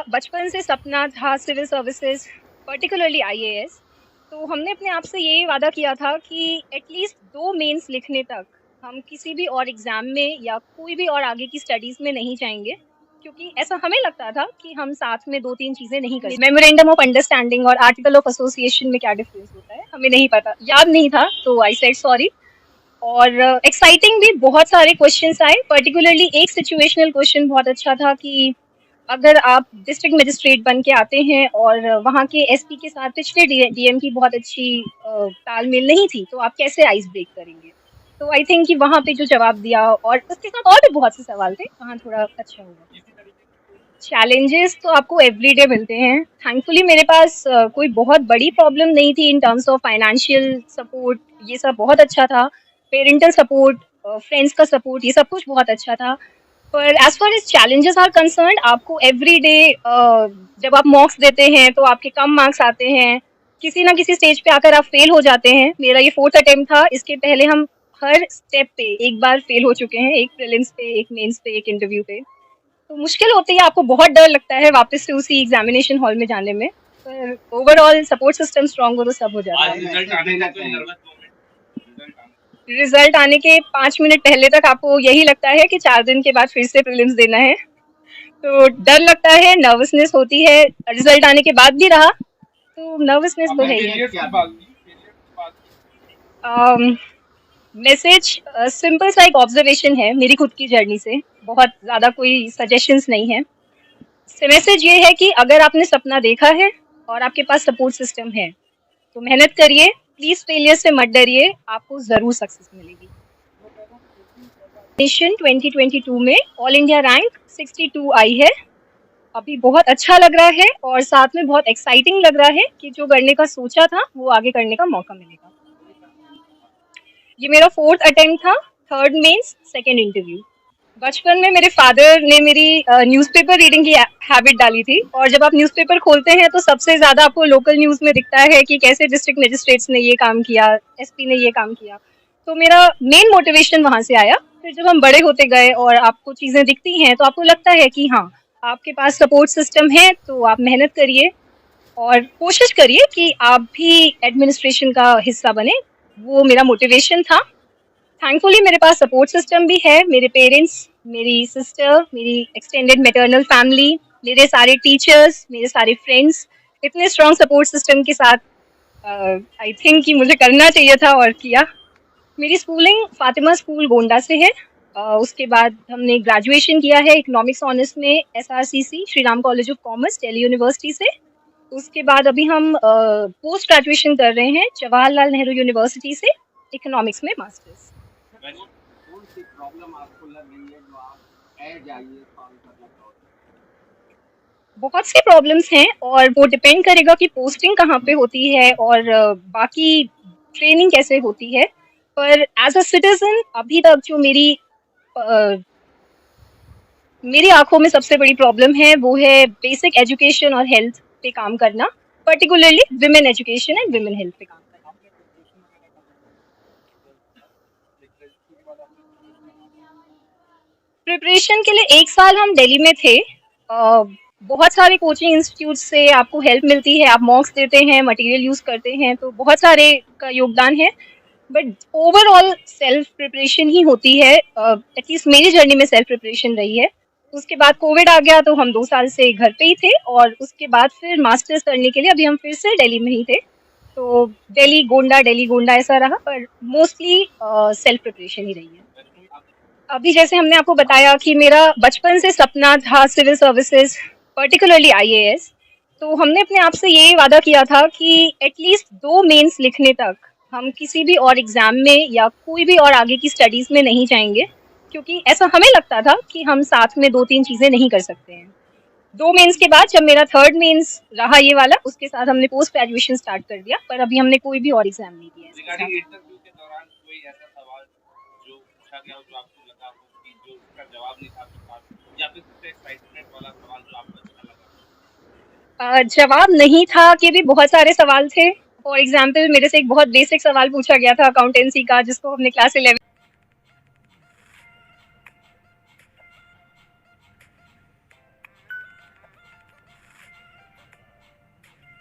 बचपन से सपना था सिविल सर्विसेज, पर्टिकुलरली आईएएस। तो हमने अपने आप से ये वादा किया था कि एटलीस्ट 2 मेंस लिखने तक हम किसी भी और एग्ज़ाम में या कोई भी और आगे की स्टडीज़ में नहीं जाएँगे, क्योंकि ऐसा हमें लगता था कि हम साथ में 2-3 चीज़ें नहीं कर सकते। मेमोरेंडम ऑफ अंडरस्टैंडिंग और आर्टिकल ऑफ एसोसिएशन में क्या डिफरेंस होता है, हमें नहीं पता, याद नहीं था, तो आई सेड सॉरी। और एक्साइटिंग भी बहुत सारे क्वेश्चंस आए, पर्टिकुलरली एक सिचुएशनल क्वेश्चन बहुत अच्छा था कि अगर आप डिस्ट्रिक्ट मजिस्ट्रेट बन के आते हैं और वहाँ के एसपी के साथ पिछले डीएम की बहुत अच्छी तालमेल नहीं थी, तो आप कैसे आइस ब्रेक करेंगे? तो आई थिंक कि वहाँ पे जो जवाब दिया, और उसके साथ और भी बहुत से सवाल थे, वहाँ थोड़ा अच्छा हुआ। चैलेंजेस तो आपको एवरीडे मिलते हैं। थैंकफुली मेरे पास कोई बहुत बड़ी प्रॉब्लम नहीं थी in terms of financial support, ये सब बहुत अच्छा था। पेरेंटल सपोर्ट, फ्रेंड्स का सपोर्ट, ये सब कुछ बहुत अच्छा था। पर as far as challenges are concerned, आपको एवरी डे जब आप मॉक्स देते हैं तो आपके कम मार्क्स आते हैं, किसी ना किसी स्टेज पे आकर आप फेल हो जाते हैं। मेरा ये 4th अटेम्प्ट था, इसके पहले हम हर स्टेप पे एक बार फेल हो चुके हैं, एक प्रीलिम्स पे, एक मेंस पे, एक इंटरव्यू पे। तो मुश्किल होती है, आपको बहुत डर लगता है वापस से उसी एग्जामिनेशन हॉल में जाने में, पर ओवरऑल सपोर्ट सिस्टम स्ट्रांग हो तो सब हो जाता है। रिजल्ट आने के 5 मिनट पहले तक आपको यही लगता है कि 4 दिन के बाद फिर से प्रीलिम्स देना है, तो डर लगता है, नर्वसनेस होती है। रिजल्ट आने के बाद भी रहा, तो नर्वसनेस तो है ही। मैसेज सिंपल सा एक ऑब्जर्वेशन है मेरी खुद की जर्नी से, बहुत ज़्यादा कोई सजेशंस नहीं है। मैसेज ये है कि अगर आपने सपना देखा है और आपके पास सपोर्ट सिस्टम है, तो मेहनत करिए, प्लीज फेलियर से मत डरिए, आपको जरूर सक्सेस मिलेगी। नेशन 2022 में ऑल इंडिया रैंक 62 आई है। अभी बहुत अच्छा लग रहा है और साथ में बहुत एक्साइटिंग लग रहा है कि जो करने का सोचा था वो आगे करने का मौका मिलेगा। ये मेरा 4th अटेम्प्ट था, 3rd मेंस, 2nd इंटरव्यू। बचपन में मेरे फादर ने मेरी न्यूज़पेपर रीडिंग की हैबिट डाली थी, और जब आप न्यूज़पेपर खोलते हैं तो सबसे ज़्यादा आपको लोकल न्यूज़ में दिखता है कि कैसे डिस्ट्रिक्ट मजिस्ट्रेट्स ने ये काम किया, एसपी ने ये काम किया। तो मेरा मेन मोटिवेशन वहाँ से आया। फिर जब हम बड़े होते गए और आपको चीज़ें दिखती हैं तो आपको लगता है कि हाँ, आपके पास सपोर्ट सिस्टम है, तो आप मेहनत करिए और कोशिश करिए कि आप भी एडमिनिस्ट्रेशन का हिस्सा बने। वो मेरा मोटिवेशन था। थैंकफुली मेरे पास सपोर्ट सिस्टम भी है, मेरे पेरेंट्स, मेरी सिस्टर, मेरी एक्सटेंडेड मैटरनल फैमिली, मेरे सारे टीचर्स, मेरे सारे फ्रेंड्स, इतने स्ट्रॉन्ग सपोर्ट सिस्टम के साथ आई थिंक कि मुझे करना चाहिए था और किया। मेरी स्कूलिंग फातिमा स्कूल गोंडा से है। उसके बाद हमने ग्रेजुएशन किया है इकोनॉमिक्स ऑनर्स में SRCC Shri Ram college of commerce Delhi university से। उसके बाद अभी हम पोस्ट ग्रेजुएशन कर रहे हैं जवाहरलाल नेहरू यूनिवर्सिटी से, इकोनॉमिक्स में मास्टर्स। कौन सी प्रॉब्लम आपको लग रही है जो आप एज आइए सॉल्व करना चाहते हैं? बहुत सी प्रॉब्लम्स हैं और वो डिपेंड करेगा कि पोस्टिंग कहाँ पे होती है और बाकी ट्रेनिंग कैसे होती है। पर एज अ सिटीजन अभी तक जो मेरी आंखों में सबसे बड़ी प्रॉब्लम है वो है बेसिक एजुकेशन और हेल्थ पे काम करना, particularly women education and women health पे काम करना। प्रिपरेशन के लिए 1 साल हम दिल्ली में थे। बहुत सारे कोचिंग इंस्टीट्यूट से आपको हेल्प मिलती है, आप मॉक्स देते हैं, मटेरियल यूज करते हैं, तो बहुत सारे का योगदान है। बट ओवरऑल सेल्फ प्रिपरेशन ही होती है। एटलीस्ट मेरी जर्नी में सेल्फ प्रिपरेशन रही है। उसके बाद कोविड आ गया तो हम 2 साल से घर पे ही थे, और उसके बाद फिर मास्टर्स करने के लिए अभी हम फिर से दिल्ली में ही थे। तो दिल्ली गोंडा ऐसा रहा, पर मोस्टली सेल्फ प्रिपरेशन ही रही है। अभी जैसे हमने आपको बताया कि मेरा बचपन से सपना था सिविल सर्विसेज, पर्टिकुलरली आईएएस। तो हमने अपने आप से ये वादा किया था कि एटलीस्ट 2 मेंस लिखने तक हम किसी भी और एग्जाम में या कोई भी और आगे की स्टडीज में नहीं जाएंगे, क्योंकि ऐसा हमें लगता था कि हम साथ में 2-3 चीजें नहीं कर सकते हैं। 2 मेंस के बाद जब मेरा 3rd मेंस रहा ये वाला, उसके साथ हमने पोस्ट ग्रेजुएशन स्टार्ट कर दिया, पर अभी हमने कोई भी और एग्जाम नहीं दिया। रिगार्डिंग इंटरव्यू के दौरान कोई ऐसा सवाल जो पूछा गया हो जो आपको लगा हो कि जो उसका जवाब नहीं था आपके पास, या फिर सबसे एक्साइटमेंट वाला सवाल जो आपको अच्छा लगा? जवाब नहीं था कि भी बहुत सारे सवाल थे। फॉर एग्जाम्पल मेरे से एक बहुत बेसिक सवाल पूछा गया था अकाउंटेंसी का, जिसको हमने क्लास 11